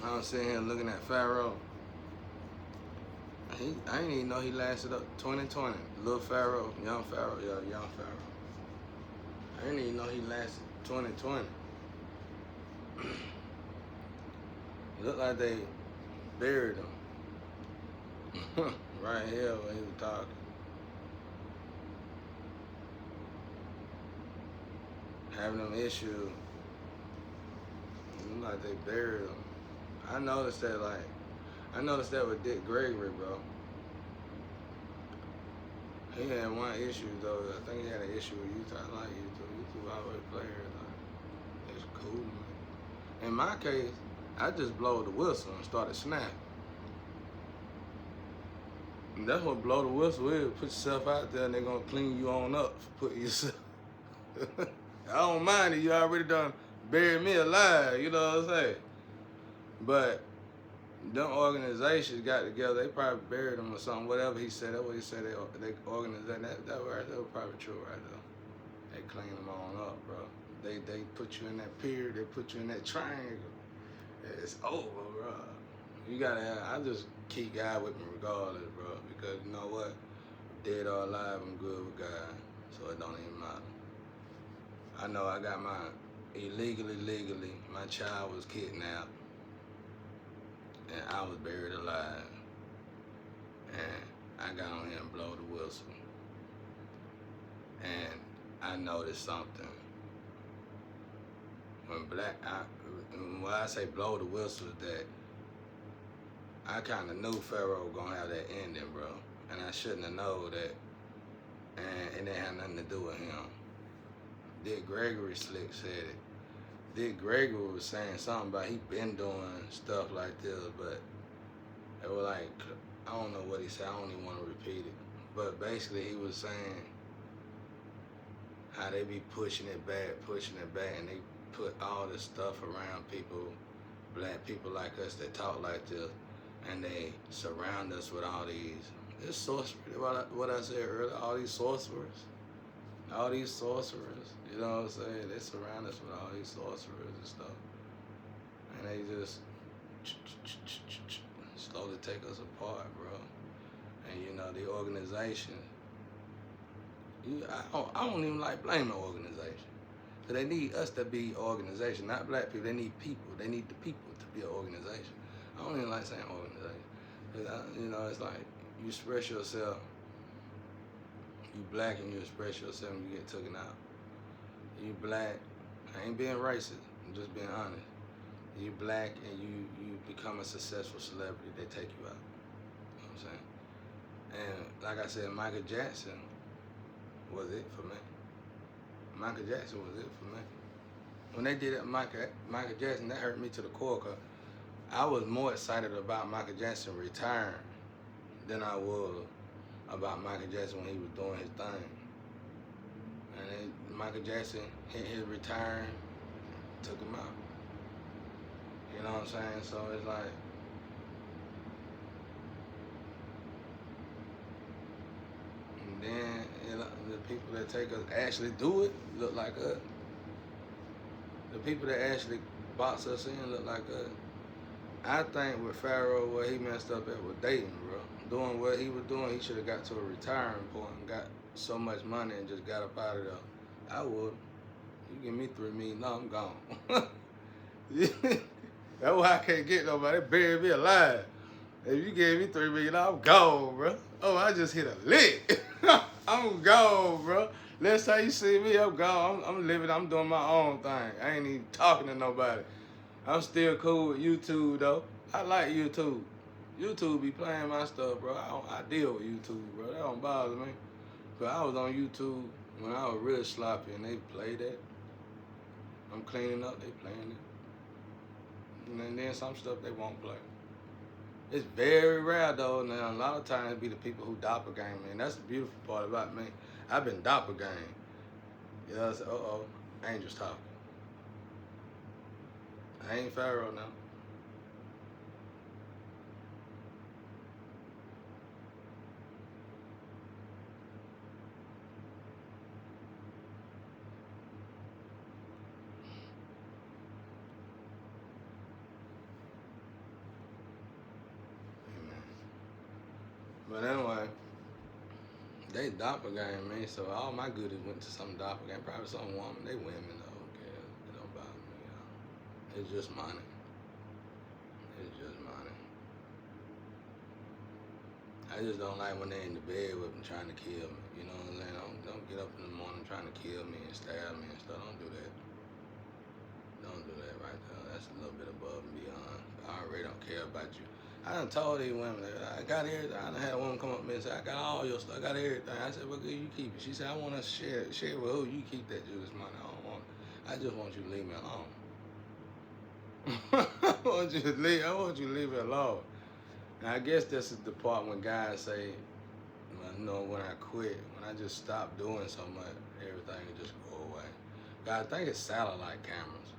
I'm sitting here looking at Pharaoh. I didn't even know he lasted up 2020. Little Pharaoh, young Pharaoh, yeah, young Pharaoh. I didn't even know he lasted 2020. Looked like they buried him right here when he was talking. Having them issues. Looked like they buried him. I noticed that with Dick Gregory, bro. He had one issue though. I think he had an issue with YouTube. I like YouTube. YouTube always players. Like, it's cool, man. In my case, I just blowed the whistle and started snapping. And that's what blow the whistle is. Put yourself out there and they're gonna clean you on up for putting yourself. I don't mind it. You already done buried me alive. You know what I'm saying? But them organizations got together. They probably buried him or something. Whatever he said, that's what he said. They organized that. That was probably true right there. They clean them on up, bro. They put you in that period. They put you in that triangle. It's over, bro. You gotta have. I just keep God with me regardless, bro. Because you know what? Dead or alive, I'm good with God. So it don't even matter. I know I got my legally, my child was kidnapped. And I was buried alive. And I got on here and blow the whistle. And I noticed something. When I say blow the whistle, that I kind of knew Pharaoh gonna have that ending, bro. And I shouldn't have known that. And it didn't have nothing to do with him. Dick Gregory slick said it. Dick Gregory was saying something about he been doing stuff like this, but it was like, I don't know what he said. I don't even want to repeat it. But basically he was saying how they be pushing it back, and they put all this stuff around people, black people like us that talk like this, and they surround us with all these, this sorcery, what I said earlier, all these sorcerers, you know what I'm saying? They surround us with all these sorcerers and stuff, and they just slowly take us apart, bro. And you know, the organization, I don't even like blaming organization. So they need us to be organization, not black people. They need people. They need the people to be an organization. I don't even like saying organization. You know, it's like you express yourself, you black and you express yourself and you get taken out. You black, I ain't being racist, I'm just being honest. You black and you become a successful celebrity, they take you out. You know what I'm saying? And like I said, Michael Jackson was it for me. Michael Jackson was it for me. When they did it, Michael Jackson, that hurt me to the core, cause I was more excited about Michael Jackson retiring than I was about Michael Jackson when he was doing his thing. And then Michael Jackson hit his retiring, took him out. You know what I'm saying? So it's like, and then the people that take us actually do it look like us. The people that actually box us in look like us. I think with Pharaoh, what he messed up at was dating, bro. Doing what he was doing, he should have got to a retiring point and got so much money and just got up out of there. I would. You give me $3 million, I'm gone. That's why I can't get nobody. They buried me alive. If you gave me $3 million, I'm gone, bro. Oh, I just hit a lick. I'm gone, bro. Next time you see me, I'm gone. I'm living, I'm doing my own thing. I ain't even talking to nobody. I'm still cool with YouTube, though. I like YouTube. YouTube be playing my stuff, bro. I deal with YouTube, bro. That don't bother me. But I was on YouTube when I was real sloppy, and they played that. I'm cleaning up, they playing it. And then some stuff they won't play. It's very rare, though. Now, a lot of times it be the people who doppelgang me, and that's the beautiful part about me. I've been doppelgang. You know, I said, Angel's talking. I ain't Pharaoh now. But anyway, they doppelganger me, so all my goodies went to some doppelganger. Probably some woman. They women though. Okay, it don't bother me. It's just money. It's just money. I just don't like when they in the bed with me trying to kill me. You know what I'm saying? Don't get up in the morning trying to kill me and stab me and stuff. Don't do that. Don't do that right there. That's a little bit above and beyond. I already don't care about you. I done told these women that I got everything. I done had a woman come up to me and say, I got all your stuff. I got everything. I said, well, good, you keep it. She said, I want to share it. Share it with who? You keep that Judas money. I don't want it. I just want you to leave me alone. I want you to leave. I want you to leave it alone. And I guess this is the part when guys say, you know, when I quit, when I just stopped doing so much, everything will just go away. But I think it's satellite cameras.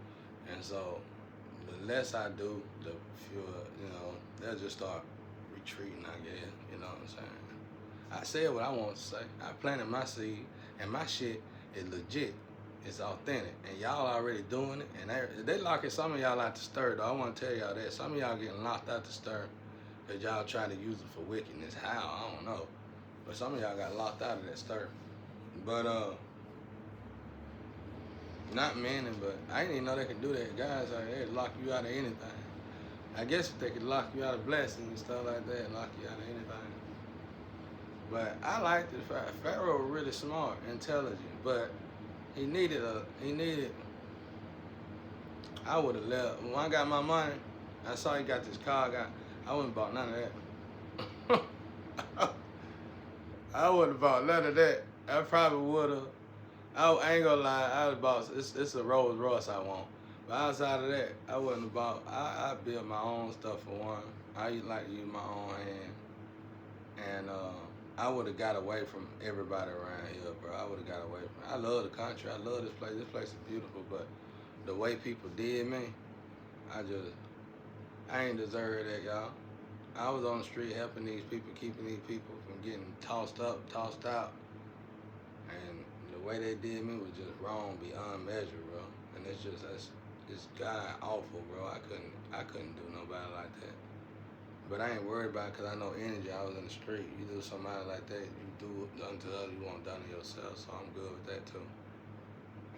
And so the less I do, the fewer, you know, they'll just start retreating, I guess. You know what I'm saying? I said what I want to say. I planted my seed, and my shit is legit. It's authentic. And y'all already doing it. And they locking some of y'all out the stir, though. I want to tell y'all that. Some of y'all getting locked out the stir because y'all trying to use it for wickedness. How? I don't know. But some of y'all got locked out of that stir. But, not many, but I didn't even know they could do that. Guys, they'd lock you out of anything. I guess if they could lock you out of blessings and stuff like that, lock you out of anything. But I liked it. Pharaoh was really smart, intelligent, but he needed, I would have left. When I got my money, I saw he got this car, I wouldn't bought none of that. I wouldn't have bought none of that. I probably would have. I ain't gonna lie, I would have bought, it's a Rolls Royce I want. But outside of that, I wouldn't have bought, I built my own stuff for one. I like to use my own hand. And I would have got away from everybody around here, bro. I would have got away from, I love the country, I love this place. This place is beautiful, but the way people did me, I ain't deserve that, y'all. I was on the street helping these people, keeping these people from getting tossed up, tossed out. And the way they did me was just wrong beyond measure, bro. And it's God awful, bro. I couldn't do nobody like that. But I ain't worried about it because I know energy. I was in the street. You do somebody like that, you do unto others, you want done to yourself. So I'm good with that too.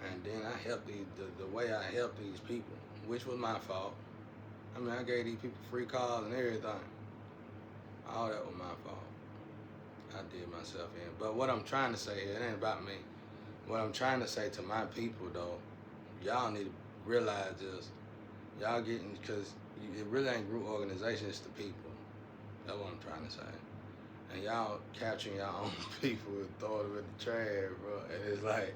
And then I helped the way I helped these people, which was my fault. I mean, I gave these people free calls and everything. All that was my fault. I did myself in. But what I'm trying to say here, it ain't about me. What I'm trying to say to my people, though, y'all need to realize this. Y'all getting, because it really ain't group organization, it's the people. That's what I'm trying to say. And y'all capturing y'all own people and throwing them in the trash, bro. And it's like,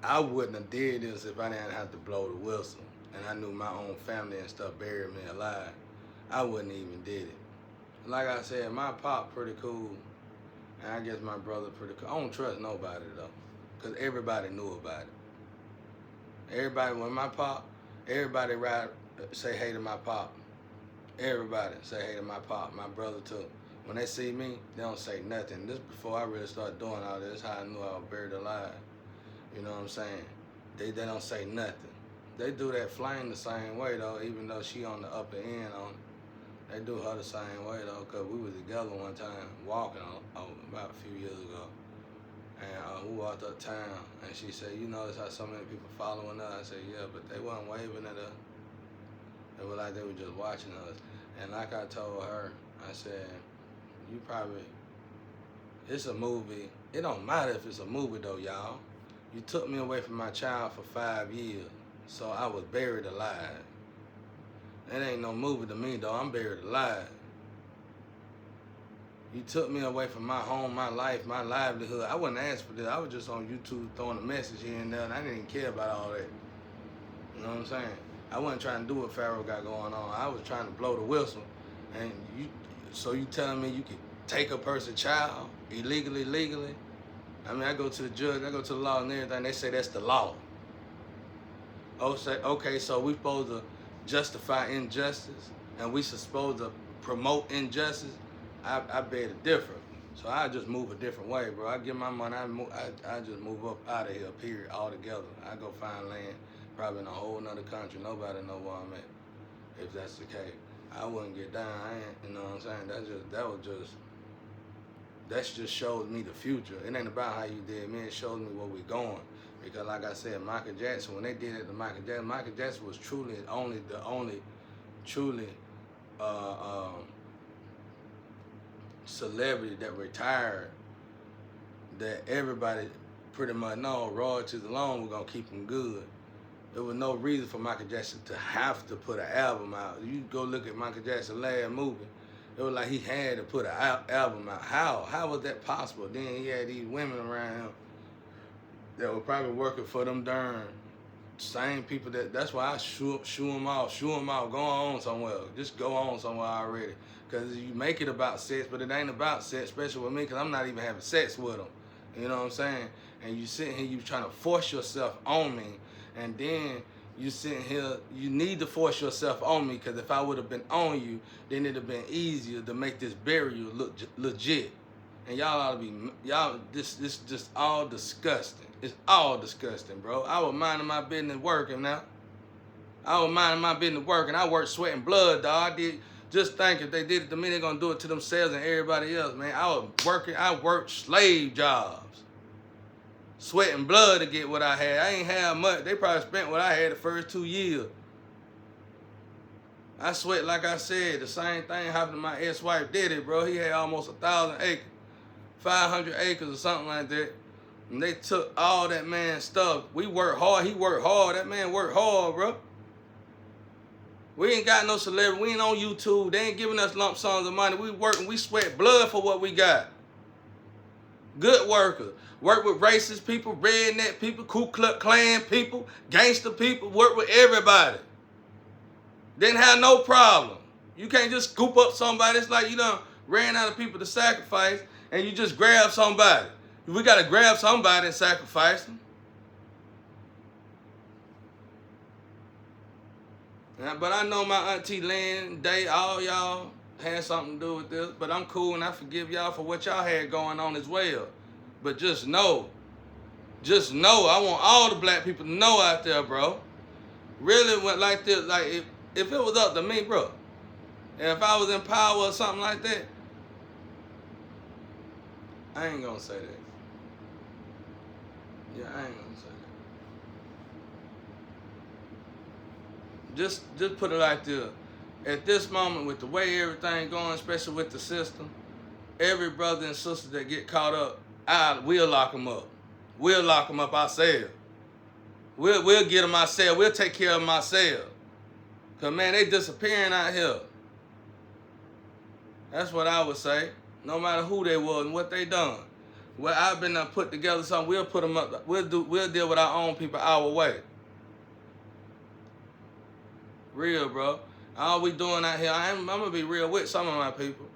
I wouldn't have did this if I didn't have to blow the whistle. And I knew my own family and stuff buried me alive. I wouldn't even did it. Like I said, my pop pretty cool. And I guess my brother pretty cool. I don't trust nobody, though. Because everybody knew about it. Everybody, when my pop, everybody say hey to my pop. Everybody say hey to my pop, my brother too. When they see me, they don't say nothing. This before I really started doing all this, how I knew I was buried alive. You know what I'm saying? They don't say nothing. They do that flame the same way, though, even though she on the upper end on it. They do her the same way, though, because we was together one time walking about a few years ago. And we walked uptown, and she said, you notice how so many people following us? I said, yeah, but they wasn't waving at us. It was like they were just watching us. And like I told her, I said, you probably, it's a movie. It don't matter if it's a movie, though, y'all. You took me away from my child for 5 years, so I was buried alive. It ain't no movie to me, though. I'm buried alive. You took me away from my home, my life, my livelihood. I wasn't asked for this. I was just on YouTube throwing a message here and there, and I didn't even care about all that. You know what I'm saying? I wasn't trying to do what Pharaoh got going on. I was trying to blow the whistle. And so you telling me you could take a person's child illegally, legally? I mean, I go to the judge, I go to the law and everything, they say that's the law. Okay, so we supposed to justify injustice and we supposed to promote injustice? I beg to differ. So I just move a different way, bro. I get my money, I just move up out of here, period, altogether. I go find land, probably in a whole nother country. Nobody know where I'm at, if that's the case. I wouldn't get down, you know what I'm saying? That was just, that just shows me the future. It ain't about how you did me. It shows me where we're going. Because like I said, Michael Jackson, when they did it to Michael Jackson was truly the only truly celebrity that retired that everybody pretty much know royalties alone were gonna keep him good. There was no reason for Michael Jackson to have to put an album out. You go look at Michael Jackson's last movie, it was like he had to put an album out. How was that possible? Then he had these women around him that were probably working for them darn same people that's why I shoo them off, go on somewhere. Just go on somewhere already. Because you make it about sex, but it ain't about sex, especially with me, because I'm not even having sex with them. You know what I'm saying? And you sitting here, you trying to force yourself on me, and then you sitting here, you need to force yourself on me, because if I would have been on you, then it'd have been easier to make this burial look legit. And y'all ought to be, this just all disgusting. It's all disgusting, bro. I was minding my business working now. I was minding my business working. I worked sweat and blood, dog. I did. Just think if they did it to me, they're going to do it to themselves and everybody else, man. I worked slave jobs. Sweat and blood to get what I had. I ain't have much. They probably spent what I had the first 2 years. I sweat, like I said, the same thing happened to my ex-wife did it, bro. He had almost 1,000 acres, 500 acres or something like that. And they took all that man's stuff. We worked hard. He worked hard. That man worked hard, bro. We ain't got no celebrity. We ain't on YouTube. They ain't giving us lump sums of money. We working. We sweat blood for what we got. Good workers. Work with racist people, redneck people, Ku Klux Klan people, gangster people. Work with everybody. Didn't have no problem. You can't just scoop up somebody. It's like you done ran out of people to sacrifice and you just grab somebody. We got to grab somebody and sacrifice them. But I know my auntie Lynn, Day, all y'all had something to do with this. But I'm cool and I forgive y'all for what y'all had going on as well. But just know, I want all the black people to know out there, bro. Really went like this, like if it was up to me, bro, and if I was in power or something like that, I ain't gonna say that. Yeah, I ain't gonna say that. Just put it like this. At this moment, with the way everything going, especially with the system, every brother and sister that get caught up, we'll lock them up. We'll lock them up ourselves. We'll get them ourselves. We'll take care of them ourselves. Because, man, they disappearing out here. That's what I would say. No matter who they was and what they done. Well, I've been put together something. We'll put them up. We'll deal with our own people our way. Real, bro. All we doing out here, I'm going to be real with some of my people.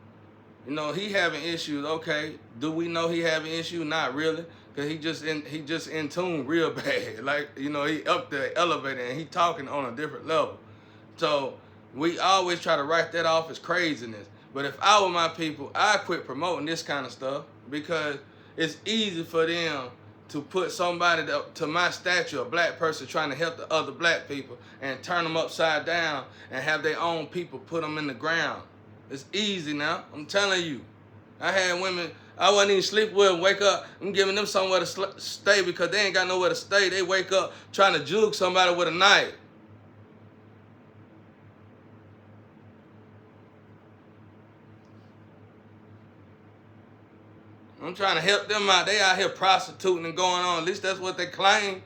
You know, he having issues. Okay, do we know he having issues? Not really. Because he just in tune real bad. Like, you know, he up the elevator and he talking on a different level. So we always try to write that off as craziness. But if I were my people, I'd quit promoting this kind of stuff because it's easy for them to put somebody to my stature, a black person trying to help the other black people and turn them upside down and have their own people put them in the ground. It's easy now. I'm telling you. I had women, I wasn't even sleep with, wake up, I'm giving them somewhere to stay because they ain't got nowhere to stay. They wake up trying to juke somebody with a knife. I'm trying to help them out. They out here prostituting and going on. At least that's what they claim.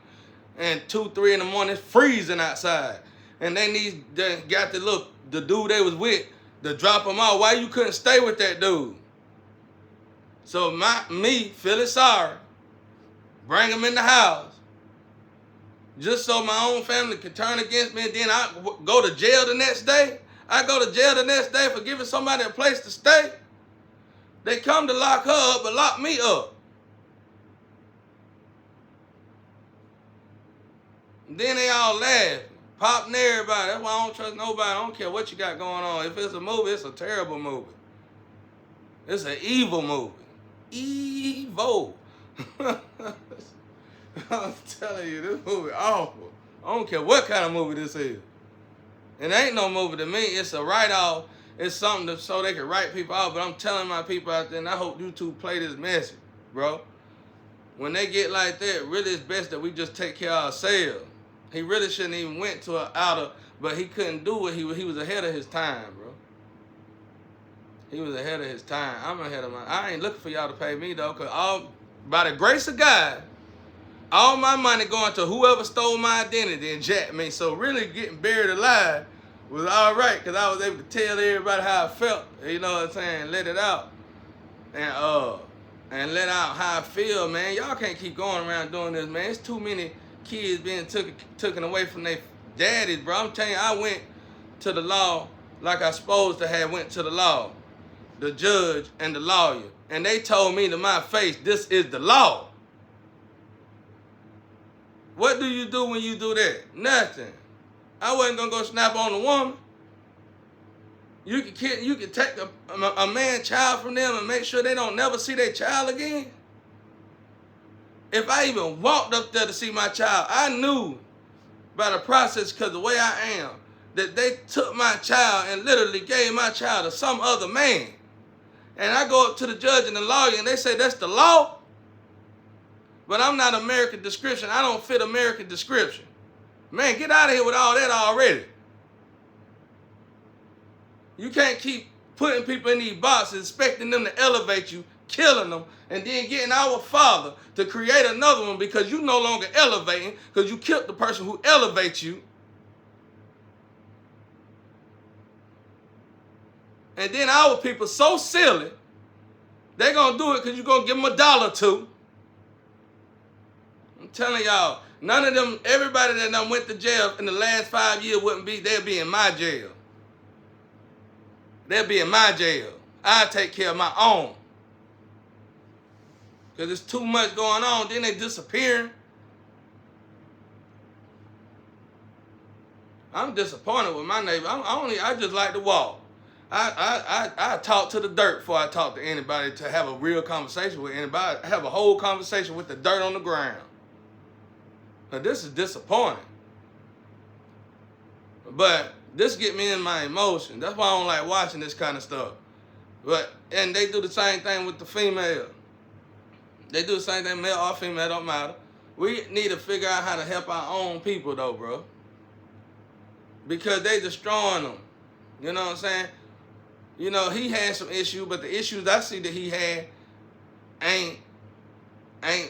And 2, 3 in the morning, it's freezing outside. And they got the dude they was with to drop them off. Why you couldn't stay with that dude? So me feeling sorry, bring him in the house, just so my own family can turn against me, and then I go to jail the next day. I go to jail the next day for giving somebody a place to stay. They come to lock her up, but lock me up. And then they all laugh, popping everybody. That's why I don't trust nobody. I don't care what you got going on. If it's a movie, it's a terrible movie. It's an evil movie. Evil. I'm telling you, this movie awful. I don't care what kind of movie this is. It ain't no movie to me. It's a write-off. it's something so they can write people out. But I'm telling my people out there, and I hope YouTube play this message, bro. When they get like that, really it's best that we just take care of ourselves. He really shouldn't even went to an outer, but he couldn't do it. He was ahead of his time, bro. He was ahead of his time. I'm ahead of mine. I ain't looking for y'all to pay me though, cause by the grace of God, all my money going to whoever stole my identity and jacked me. So really getting buried alive was all right, cause I was able to tell everybody how I felt. You know what I'm saying? Let it out, and let out how I feel, man. Y'all can't keep going around doing this, man. It's too many kids being taken away from their daddies, bro. I'm telling you, I went to the law like I supposed to have went to the law, the judge and the lawyer, and they told me to my face, this is the law. What do you do when you do that? Nothing. I wasn't gonna go snap on the woman. You can take a man child from them and make sure they don't never see their child again. If I even walked up there to see my child, I knew by the process, because the way I am, that they took my child and literally gave my child to some other man. And I go up to the judge and the lawyer and they say that's the law. But I'm not American description. I don't fit American description. Man, get out of here with all that already. You can't keep putting people in these boxes, expecting them to elevate you, killing them, and then getting our Father to create another one because you no longer elevating, because you killed the person who elevates you. And then our people so silly, they're going to do it because you're going to give them $1 or $2. I'm telling y'all, none of them, everybody that done went to jail in the last 5 years they'll be in my jail. They'll be in my jail. I take care of my own. Because there's too much going on. Then they disappearing. I'm disappointed with my neighbor. I just like to walk. I talk to the dirt before I talk to anybody, to have a real conversation with anybody. I have a whole conversation with the dirt on the ground. But this is disappointing. But this get me in my emotion. That's why I don't like watching this kind of stuff. And they do the same thing with the female. They do the same thing, male or female, don't matter. We need to figure out how to help our own people though, bro. Because they destroying them. You know what I'm saying? You know, he had some issues, but the issues I see that he had ain't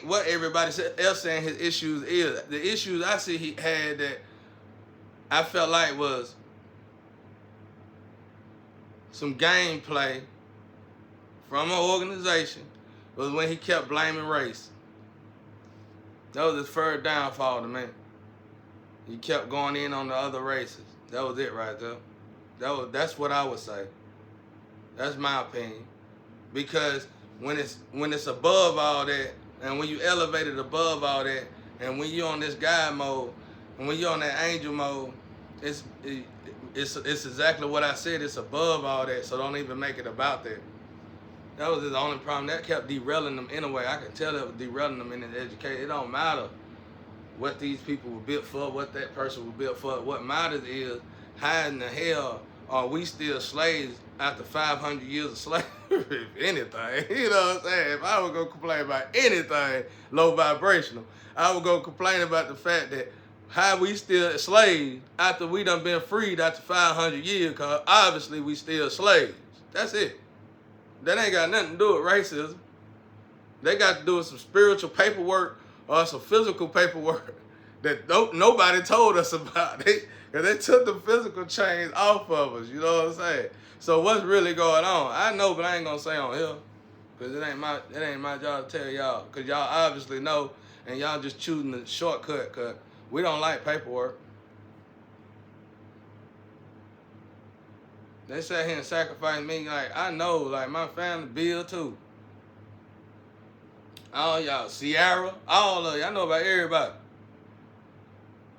what everybody else saying his issues is. The issues I see he had that I felt like was some gameplay from an organization was when he kept blaming race. That was his first downfall to me. He kept going in on the other races. That was it right there. That's what I would say. That's my opinion. Because when it's above all that, and when you elevate it above all that, and when you're on this God mode, and when you're on that angel mode, it's exactly what I said. It's above all that, so don't even make it about that. That was the only problem. That kept derailing them anyway. I can tell that was derailing them in their education. It don't matter what these people were built for, what that person was built for. What matters is how in the hell are we still slaves after 500 years of slavery, if anything? You know what I'm saying? If I would go complain about anything low vibrational, I would go complain about the fact that how we still slaves after we done been freed after 500 years, because obviously we still slaves. That's it. That ain't got nothing to do with racism. They got to do with some spiritual paperwork or some physical paperwork that nobody told us about. They took the physical chains off of us, you know what I'm saying? So what's really going on? I know, but I ain't gonna say on here, because it ain't my job to tell y'all, because y'all obviously know, and y'all just choosing the shortcut, because we don't like paperwork. They sat here and sacrificed me, like, I know, like, my family, Bill, too. All y'all, Sierra, all of y'all, I know about everybody.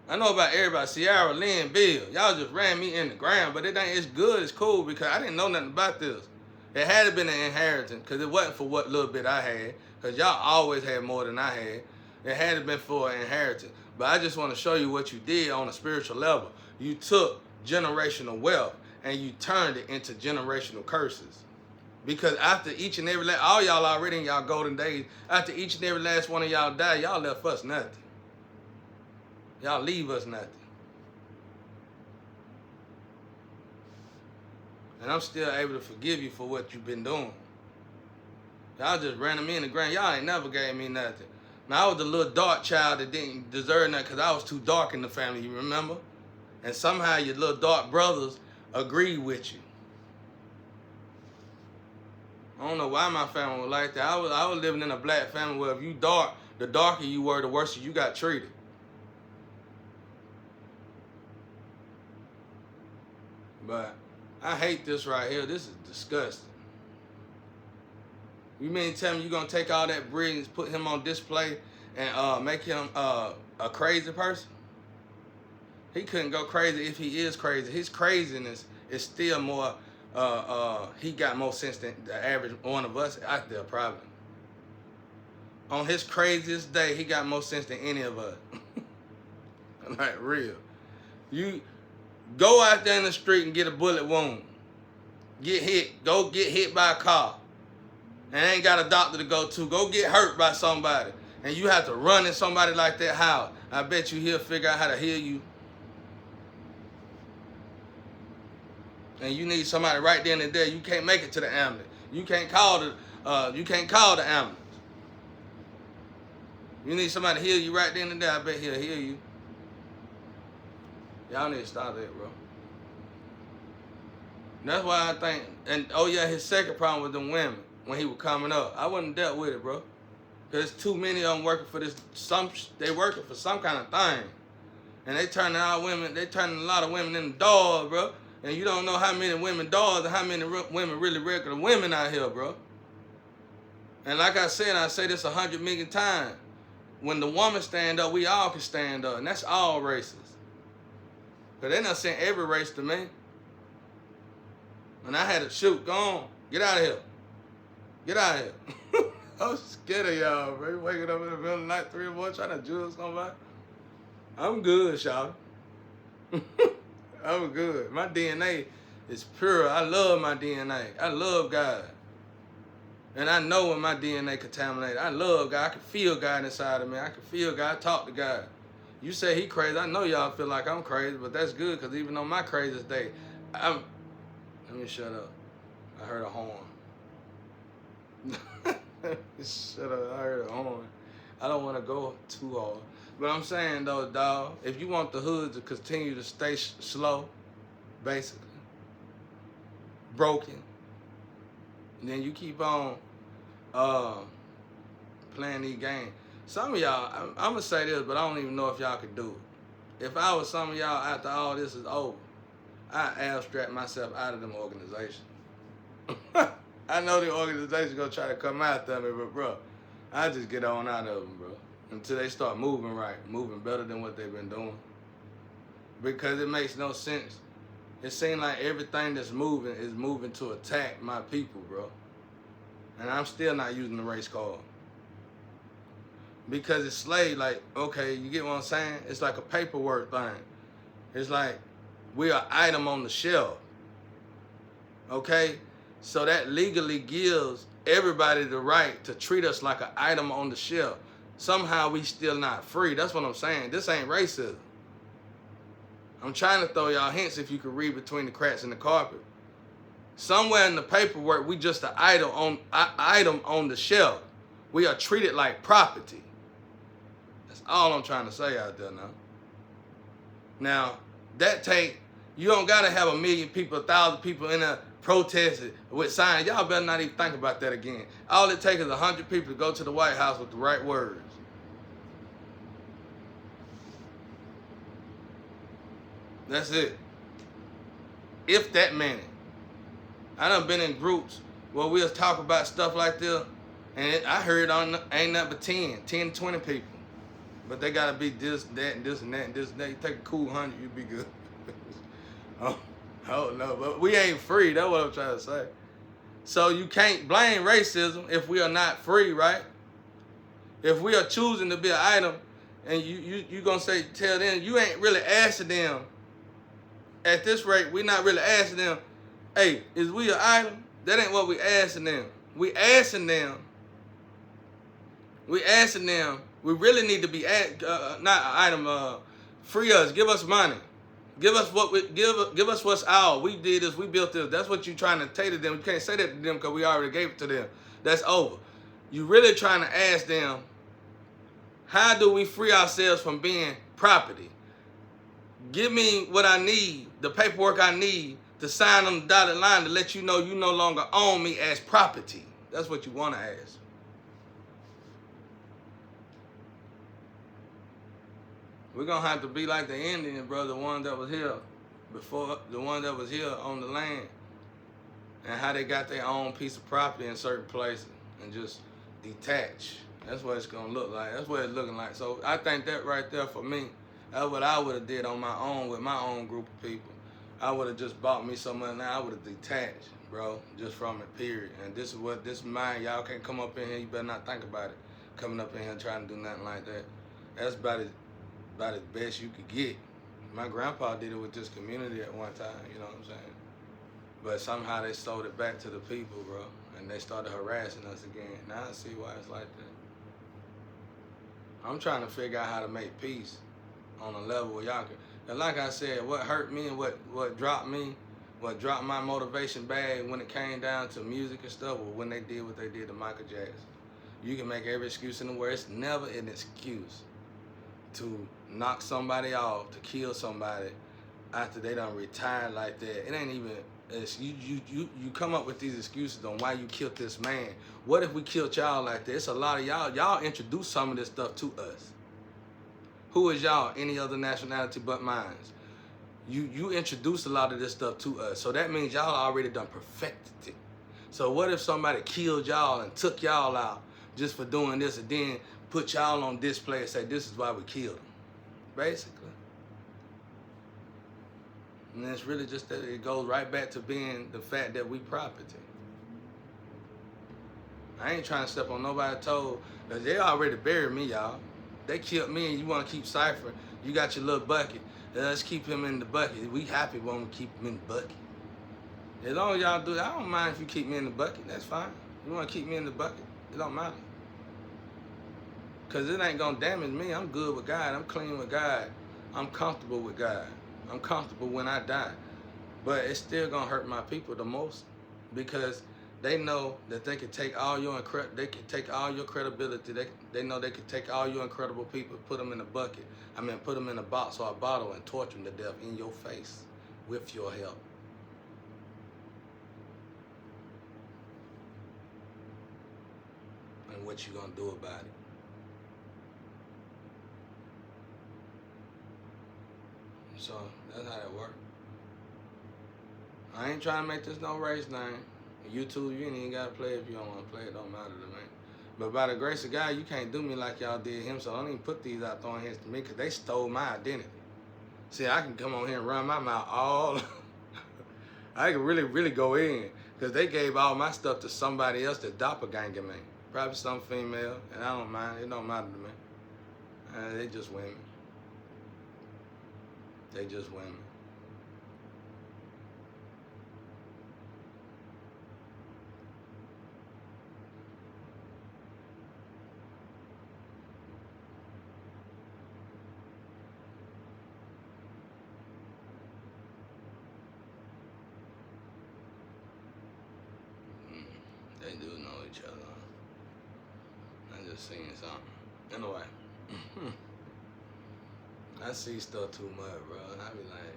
I know about everybody, Sierra, Lynn, Bill. Y'all just ran me in the ground, but it's good, it's cool, because I didn't know nothing about this. It had to been an inheritance, because it wasn't for what little bit I had, because y'all always had more than I had. It had to been for an inheritance. But I just want to show you what you did on a spiritual level. You took generational wealth, and you turned it into generational curses. Because after each and every all y'all already in y'all golden days, after each and every last one of y'all die, y'all left us nothing. Y'all leave us nothing. And I'm still able to forgive you for what you've been doing. Y'all just ran me in the ground. Y'all ain't never gave me nothing. Now, I was the little dark child that didn't deserve nothing because I was too dark in the family, you remember? And somehow your little dark brothers agreed with you. I don't know why my family was like that. I was living in a black family where if you dark, the darker you were, the worse you got treated. But I hate this right here. This is disgusting. You mean to tell me you're going to take all that breed and put him on display and make him a crazy person? He couldn't go crazy if he is crazy. His craziness is still more, he got more sense than the average one of us out there probably. On his craziest day, he got more sense than any of us. Like real. You go out there in the street and get a bullet wound. Get hit. Go get hit by a car. And ain't got a doctor to go to. Go get hurt by somebody. And you have to run in somebody like that house. I bet you he'll figure out how to heal you. And you need somebody right then and there. You can't make it to the ambulance. You can't call the ambulance. You need somebody to heal you right then and there. I bet he'll heal you. Y'all need to stop that, bro. That's why I think, and oh yeah, his second problem with them women when he was coming up. I wouldn't dealt with it, bro. There's too many of them working for this, they working for some kind of thing. And they turning a lot of women into dogs, bro. And you don't know how many women dogs and how many women really regular women out here, bro. And like I said, I say this 100 million times. When the woman stand up, we all can stand up. And that's all races. Because they're not saying every race to me. And I had to shoot, go on, get out of here. Get out of here. I'm scared of y'all, bro. Waking up in the middle of the night, 3 or 4, trying to jewel somebody. I'm good, y'all. I'm good. My DNA is pure. I love my DNA. I love God. And I know when my DNA contaminated. I love God. I can feel God inside of me. I can feel God. I talk to God. You say he crazy. I know y'all feel like I'm crazy, but that's good because even on my craziest day, let me shut up. I heard a horn. Shut up. I heard a horn. I don't want to go too hard. But I'm saying, though, dog, if you want the hood to continue to stay slow, basically, broken, then you keep on playing these games. Some of y'all, I'm going to say this, but I don't even know if y'all could do it. If I was some of y'all after all this is over, I abstract myself out of them organizations. I know the organization going to try to come after me, but, bro, I just get on out of them, bro. Until they start moving right, moving better than what they've been doing. Because it makes no sense. It seems like everything that's moving is moving to attack my people, bro. And I'm still not using the race card. Because it's slave, like, okay, you get what I'm saying? It's like a paperwork thing. It's like we are an item on the shelf. Okay? So that legally gives everybody the right to treat us like an item on the shelf. Somehow we still not free. That's what I'm saying. This ain't racism. I'm trying to throw y'all hints if you could read between the cracks in the carpet. Somewhere in the paperwork, we just an item on the shelf. We are treated like property. That's all I'm trying to say out there now. Now, you don't got to have 1 million people, 1,000 people in a protest with signs. Y'all better not even think about that again. All it takes is 100 people to go to the White House with the right words. That's it. If that many. I done been in groups where we'll talk about stuff like this, and I heard on ain't nothing but 10, 20 people. But they gotta be this, that, and this, and that, and this, and that. You take a cool 100, you be good. Oh no, but we ain't free. That's what I'm trying to say. So you can't blame racism if we are not free, right? If we are choosing to be an item, and you gonna tell them you ain't really asking them at this rate, we're not really asking them, hey, is we an item? That ain't what we asking them. We asking them, we really need to be not an item, free us, give us money. Give us what give us what's ours. We did this, we built this. That's what you're trying to say to them. You can't say that to them because we already gave it to them. That's over. You really trying to ask them, how do we free ourselves from being property? Give me what I need, the paperwork I need to sign on the dotted line to let you know you no longer own me as property. That's what you want to ask. We're going to have to be like the Indian, bro, the one that was here before, the one that was here on the land, and how they got their own piece of property in certain places and just detach. That's what it's going to look like. That's what it's looking like. So I think that right there for me, that's what I would have did on my own with my own group of people. I would have just bought me some money. Now I would have detached, bro, just from it, period. And this is mine. Y'all can't come up in here. You better not think about it. Coming up in here trying to do nothing like that. That's about as best you could get. My grandpa did it with this community at one time, you know what I'm saying? But somehow they sold it back to the people, bro. And they started harassing us again. Now I see why it's like that. I'm trying to figure out how to make peace on a level where y'all can. And like I said, what hurt me and what dropped me, what dropped my motivation bag when it came down to music and stuff, was when they did what they did to Michael Jackson. You can make every excuse in the world. It's never an excuse to knock somebody off, to kill somebody after they done retired like that. It ain't even, you come up with these excuses on why you killed this man. What if we killed y'all like that? It's a lot of y'all introduced some of this stuff to us. Who is y'all? Any other nationality but mine. You introduced a lot of this stuff to us. So that means y'all already done perfected it. So what if somebody killed y'all and took y'all out just for doing this and then put y'all on display and say, this is why we killed them, basically. And it's really just that it goes right back to being the fact that we property. I ain't trying to step on nobody's toes, because they already buried me, y'all. They killed me and you want to keep Cypher. You got your little bucket. Let's keep him in the bucket. We happy when we keep him in the bucket. As long as y'all do that, I don't mind if you keep me in the bucket. That's fine. You want to keep me in the bucket, it don't matter. Because it ain't going to damage me. I'm good with God. I'm clean with God. I'm comfortable with God. I'm comfortable when I die. But it's still going to hurt my people the most, because they know that they can take all your credibility. They know they can take all your incredible people, put them in a bucket. Put them in a box or a bottle and torture them to death in your face with your help. And what you gonna do about it? So that's how that works. I ain't trying to make this no race name. YouTube, you ain't even gotta play if you don't want to play. It don't matter to me. But by the grace of God, you can't do me like y'all did him. So don't even put these out throwing hands to me, because they stole my identity. See, I can come on here and run my mouth all. I can really, really go in, because they gave all my stuff to somebody else that doppelganger me. Probably some female, and I don't mind. It don't matter to me. They just women. They just women. They do know each other. I just seen something. Anyway, I see stuff too much, bro. And I be like,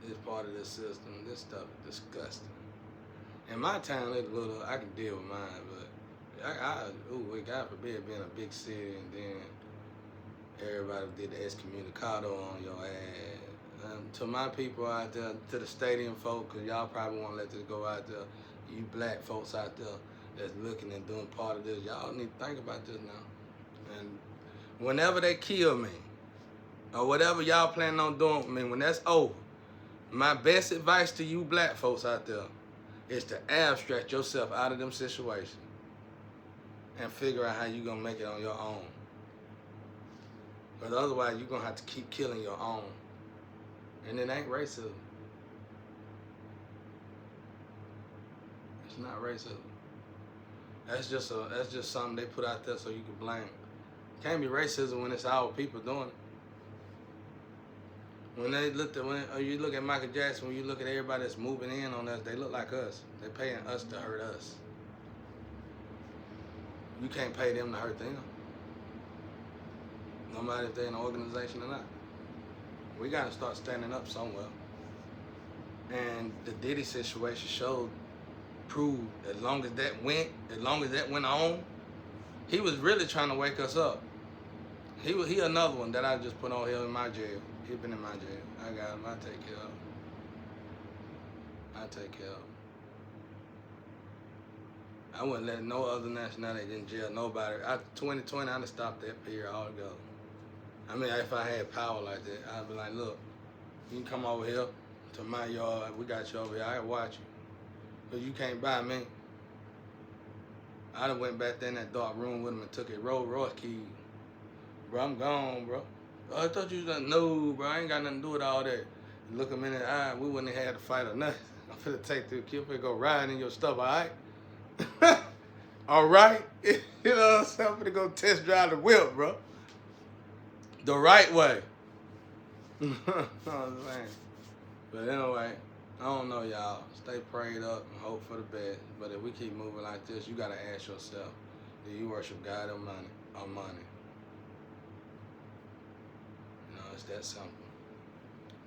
this part of the system, this stuff is disgusting. In my town, it's little, I can deal with mine, but God forbid being a big city and then everybody did the excommunicado on your ass. To my people out there, to the stadium folk, because y'all probably won't let this go out there, you black folks out there that's looking and doing part of this, y'all need to think about this now. And whenever they kill me, or whatever y'all planning on doing with me, when that's over, my best advice to you black folks out there is to abstract yourself out of them situations and figure out how you gonna make it on your own. Because otherwise you're gonna have to keep killing your own. And it ain't racism. It's not racism. That's just something they put out there so you can blame. It can't be racism when it's our people doing it. When you look at Michael Jackson, when you look at everybody that's moving in on us, they look like us. They're paying us to hurt us. You can't pay them to hurt them. No matter if they're in an organization or not. We got to start standing up somewhere. And the Diddy situation proved as long as that went on, he was really trying to wake us up. He another one that I just put on here in my jail. He been in my jail. I got him. I take care of him. I take care of him. I wouldn't let no other nationality in jail. Nobody. 2020, I'd have stopped that period altogether. I mean, if I had power like that, I'd be like, look, you can come over here to my yard. We got you over here. I can watch you. Because you can't buy me. I done went back there in that dark room with him and took his Rolls Royce keys. Bro, I'm gone, bro. I thought you was gonna know, bro. I ain't got nothing to do with all that. You look him in the eye, we wouldn't have had to fight or nothing. I'm finna take the kid, finna go riding in your stuff, all right? All right? You know what I'm saying? I'm finna go test drive the whip, bro. The right way. You know what I'm saying? But anyway, I don't know, y'all. Stay prayed up and hope for the best. But if we keep moving like this, you gotta ask yourself, do you worship God or money? You know, it's that simple.